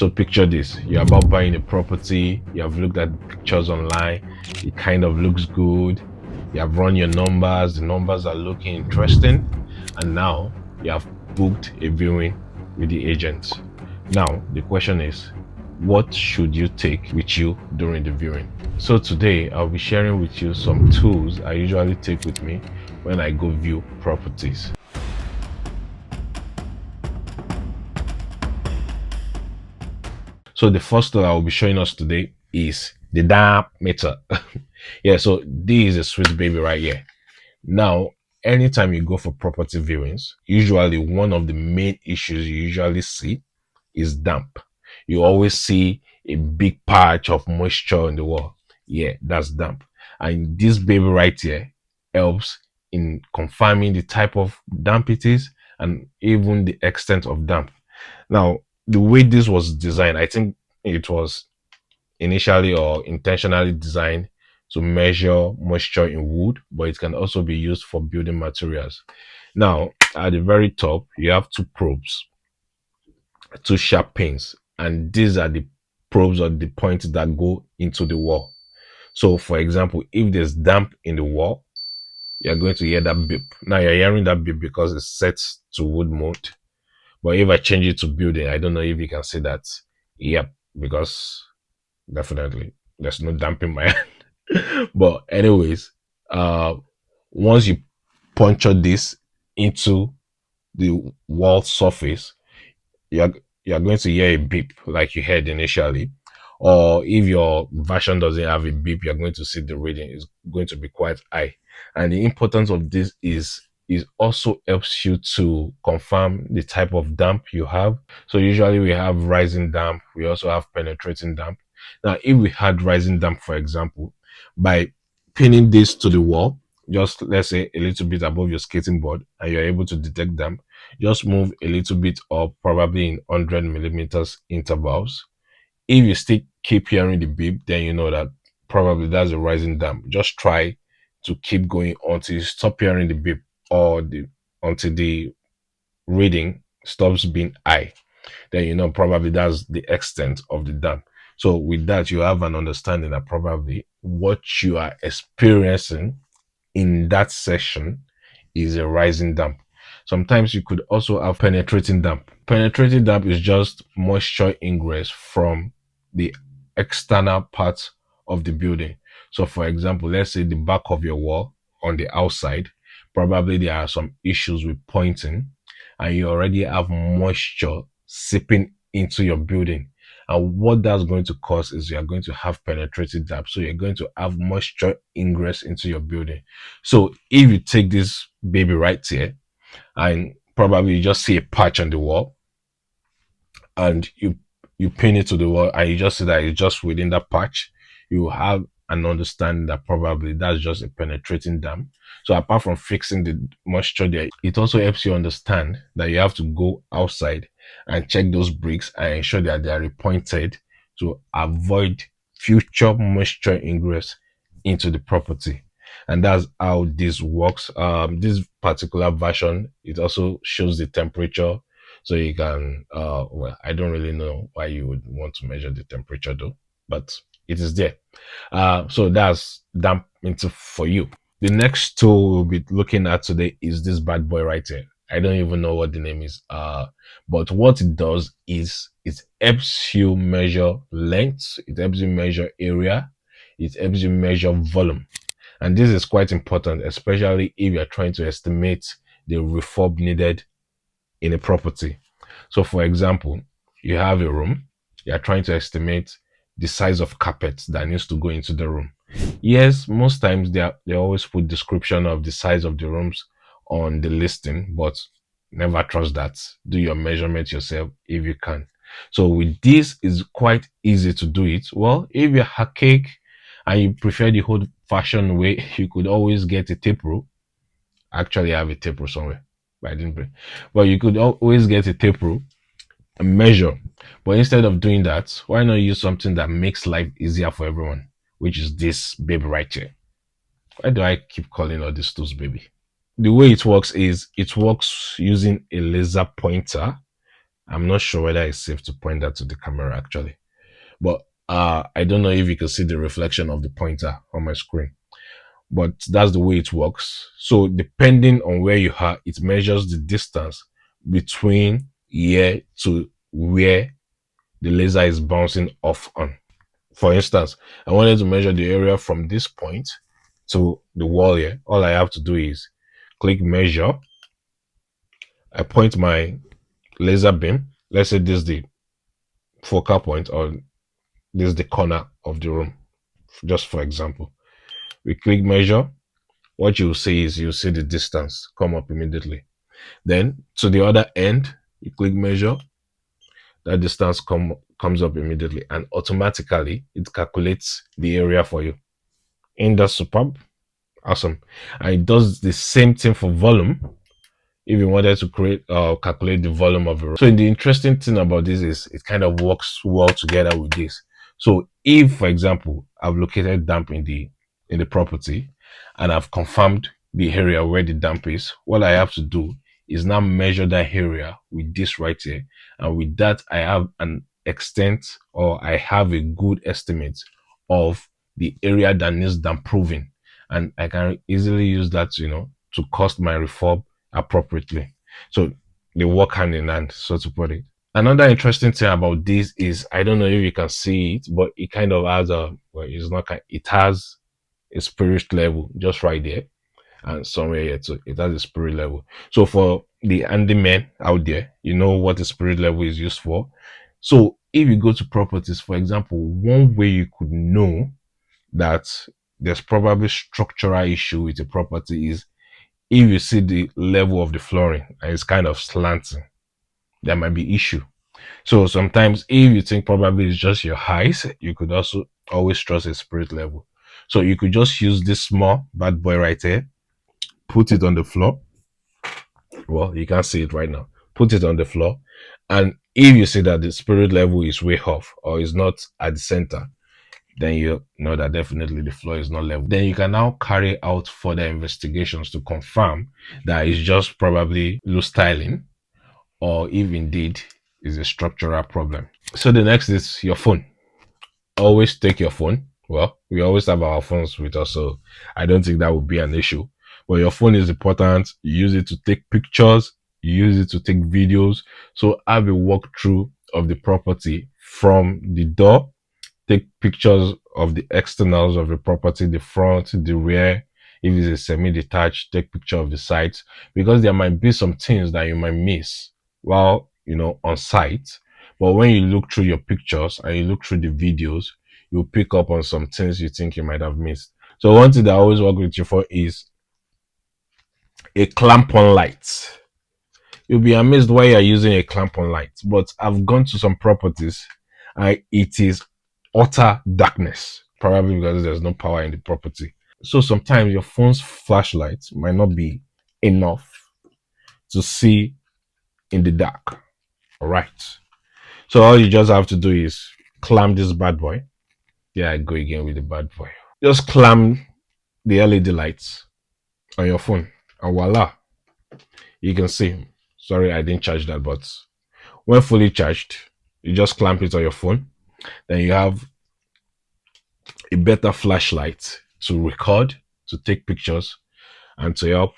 So picture this, you're about buying a property, you have looked at pictures online, it kind of looks good, you have run your numbers, the numbers are looking interesting, and now you have booked a viewing with the agent. Now the question is, what should you take with you during the viewing? So today I'll be sharing with you some tools I usually take with me when I go view properties. So the first tool I will be showing us today is the damp meter. Yeah, so this is a sweet baby right here. Now, anytime you go for property viewings, usually one of the main issues you usually see is damp. You always see a big patch of moisture in the wall. Yeah, that's damp. And this baby right here helps in confirming the type of damp it is and even the extent of damp. Now, the way this was designed, I think it was initially or intentionally designed to measure moisture in wood, but it can also be used for building materials. Now, at the very top, you have two probes, two sharp pins, and these are the probes or the points that go into the wall. So, for example, if there's damp in the wall, you're going to hear that beep. Now, you're hearing that beep because it's set to wood mode. But if I change it to building, I don't know if you can see that. Yep, because definitely there's no damp in my hand. But anyways, once you puncture this into the wall surface, you're you're going to hear a beep like you heard initially. Or if your version doesn't have a beep, you're going to see the reading is going to be quite high. And the importance of this is also helps you to confirm the type of damp you have. So usually we have rising damp, we also have penetrating damp. Now, if we had rising damp, for example, by pinning this to the wall, just let's say a little bit above your skating board, and you're able to detect damp, just move a little bit up, probably in 100 millimeters intervals. If you still keep hearing the beep, then you know that probably that's a rising damp. Just try to keep going until you stop hearing the beep or until the reading stops being high. Then you know probably that's the extent of the damp. So with that, you have an understanding that probably what you are experiencing in that section is a rising damp. Sometimes you could also have penetrating damp. Penetrating damp is just moisture ingress from the external part of the building. So for example, let's say the back of your wall on the outside, probably there are some issues with pointing and you already have moisture seeping into your building. And what that's going to cause is you're going to have penetrating damp. So you're going to have moisture ingress into your building. So if you take this baby right here and probably you just see a patch on the wall and you pin it to the wall and you just see that it's just within that patch, you have an understanding that probably that's just a penetrating damp. So apart from fixing the moisture there, it also helps you understand that you have to go outside and check those bricks and ensure that they are repointed to avoid future moisture ingress into the property. And that's how this works. This particular version, it also shows the temperature, so you can well, I don't really know why you would want to measure the temperature though, but it is there. So that's damp meter for you. The next tool we'll be looking at today is this bad boy right here. I don't even know what the name is. But what it does is it helps you measure length, it helps you measure area, it helps you measure volume. And this is quite important, especially if you're trying to estimate the refurb needed in a property. So for example, you have a room, you're trying to estimate the size of carpet that needs to go into the room. Yes, most times they always put description of the size of the rooms on the listing, but never trust that. Do your measurement yourself if you can. So with this, it's quite easy to do it. Well, if you're archaic and you prefer the old fashioned way, you could always get a tape rule. Actually, I have a tape rule somewhere, but I didn't bring. But you could always get a tape rule and measure. But instead of doing that, why not use something that makes life easier for everyone, which is this baby right here. Why do I keep calling all these tools baby? The way it works is it works using a laser pointer I'm not sure whether it's safe to point that to the camera actually, but I don't know if you can see the reflection of the pointer on my screen, but that's the way it works. So depending on where you are, it measures the distance between here to where the laser is bouncing off on. For instance, I wanted to measure the area from this point to the wall here. All I have to do is click measure. I point my laser beam. Let's say this is the focal point, or this is the corner of the room, just for example. We click measure. What you'll see is you'll see the distance come up immediately. Then to the other end, you click measure. That distance comes up immediately, and automatically it calculates the area for you. Ain't that superb? Awesome. And it does the same thing for volume if you wanted to create calculate the volume of a room. So the interesting thing about this is it kind of works well together with this. So if, for example, I've located damp in the property and I've confirmed the area where the damp is, what I have to do is now measure that area with this right here, and with that I have an extent, or I have a good estimate of the area that needs damp proofing, and I can easily use that, to cost my refurb appropriately. So they work hand in hand, so to put it. Another interesting thing about this is, I don't know if you can see it, but it kind of has it's not, it has a spirit level just right there, and somewhere here too, it has a spirit level. So for the handymen out there, you know what the spirit level is used for. So if you go to properties, for example, one way you could know that there's probably structural issue with the property is if you see the level of the flooring and it's kind of slanting, there might be issue. So sometimes if you think probably it's just your height, you could also always trust a spirit level. So you could just use this small bad boy right here, put it on the floor. Well, you can't see it right now. Put it on the floor. And if you see that the spirit level is way off or is not at the center, then you know that definitely the floor is not level. Then you can now carry out further investigations to confirm that it's just probably loose tiling, or if indeed is a structural problem. So the next is your phone. Always take your phone. Well, we always have our phones with us, so I don't think that would be an issue. But your phone is important. You use it to take pictures, you use it to take videos. So have a walkthrough of the property from the door. Take pictures of the externals of the property, the front, the rear. If it's a semi-detached, take picture of the sides, because there might be some things that you might miss while on site. But when you look through your pictures and you look through the videos, you'll pick up on some things you think you might have missed. So one thing that I always work with you for is a clamp on light. You'll be amazed why you're using a clamp on light, but I've gone to some properties and it is utter darkness, probably because there's no power in the property. So sometimes your phone's flashlight might not be enough to see in the dark. All right. So all you just have to do is clamp this bad boy. Yeah, I go again with the bad boy. Just clamp the LED lights on your phone, and voila, you can see. Sorry, I didn't charge that, but when fully charged, you just clamp it on your phone. Then you have a better flashlight to record, to take pictures, and to help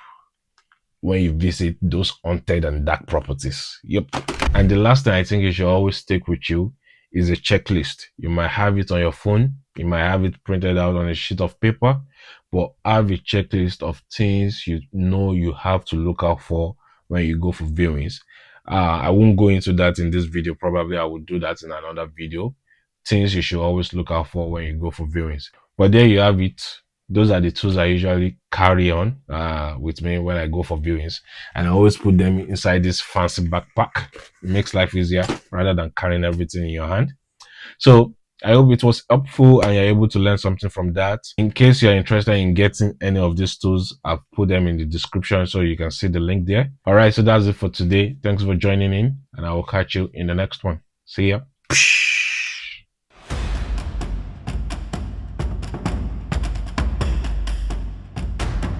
when you visit those haunted and dark properties. Yep. And the last thing I think you should always take with you is a checklist. You might have it on your phone, you might have it printed out on a sheet of paper, but have a checklist of things you have to look out for when you go for viewings. I won't go into that in this video. Probably I will do that in another video. Things you should always look out for when you go for viewings. But there you have it. Those are the tools I usually carry on with me when I go for viewings, and I always put them inside this fancy backpack. It makes life easier rather than carrying everything in your hand. So I hope it was helpful and you're able to learn something from that. In case you're interested in getting any of these tools, I've put them in the description so you can see the link there. All right, so that's it for today. Thanks for joining in, and I will catch you in the next one. See ya.